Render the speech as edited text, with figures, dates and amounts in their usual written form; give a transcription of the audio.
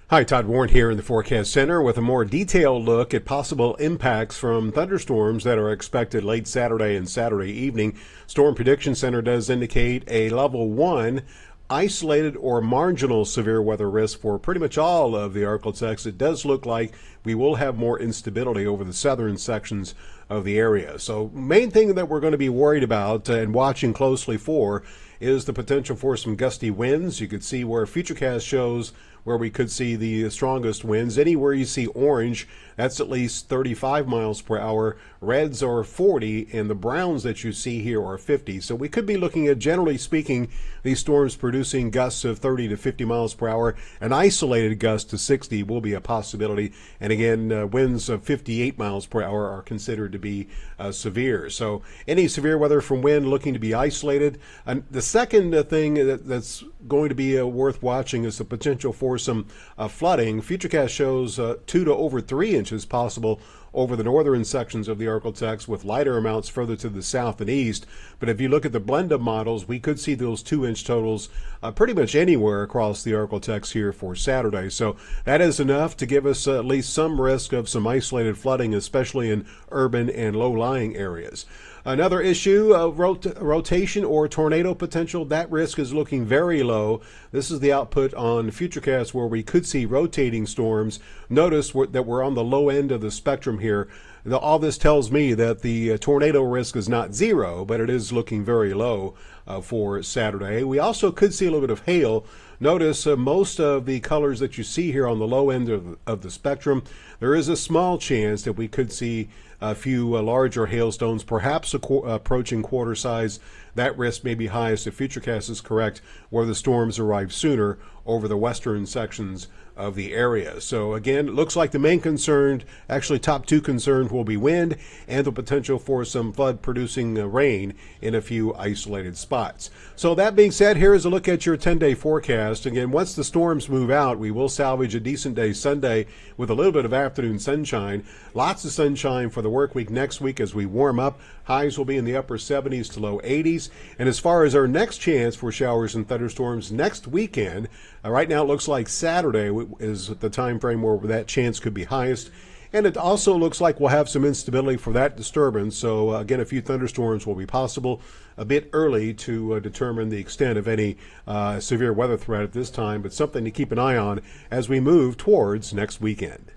Hi, Todd Warren here in the Forecast Center with a more detailed look at possible impacts from thunderstorms that are expected late Saturday and Saturday evening. Storm Prediction Center does indicate a level 1 isolated or marginal severe weather risk for pretty much all of the ArkLaTex. It does look like we will have more instability over the southern sections of the area. So main thing that we're going to be worried about and watching closely for is the potential for some gusty winds. You could see where Futurecast shows where we could see the strongest winds. Anywhere you see orange, that's at least 35 miles per hour. Reds are 40, and the browns that you see here are 50. So we could be looking at, generally speaking, these storms producing gusts of 30 to 50 miles per hour. An isolated gust to 60 will be a possibility. And again, winds of 58 miles per hour are considered to be severe. So any severe weather from wind looking to be isolated. And the second thing that's going to be worth watching is the potential for some flooding. Futurecast shows 2 to over 3 inches possible over the northern sections of the ArkLaTex, with lighter amounts further to the south and east. But if you look at the blend of models, we could see those 2-inch totals pretty much anywhere across the ArkLaTex here for Saturday. So that is enough to give us at least some risk of some isolated flooding, especially in urban and low-lying areas. Another issue, rotation or tornado potential. That risk is looking very low. This is the output on Futurecast where we could see rotating storms. Notice that we're on the low end of the spectrum here. All this tells me that the tornado risk is not zero, but it is looking very low for Saturday. We also could see a little bit of hail. Notice most of the colors that you see here on the low end of the spectrum, there is a small chance that we could see a few larger hailstones, perhaps approaching quarter size. That risk may be highest if Futurecast is correct, where the storms arrive sooner over the western sections of the area. So again, it looks like the main concern, actually top two concerns, will be wind and the potential for some flood producing rain in a few isolated spots. So that being said, here is a look at your 10-day forecast. Again, once the storms move out, we will salvage a decent day Sunday with a little bit of afternoon sunshine. Lots of sunshine for the work week next week as we warm up. Highs will be in the upper 70s to low 80s. And as far as our next chance for showers and thunderstorms next weekend, right now it looks like Saturday is the time frame where that chance could be highest. And it also looks like we'll have some instability for that disturbance. So again, a few thunderstorms will be possible. A bit early to determine the extent of any severe weather threat at this time, but something to keep an eye on as we move towards next weekend.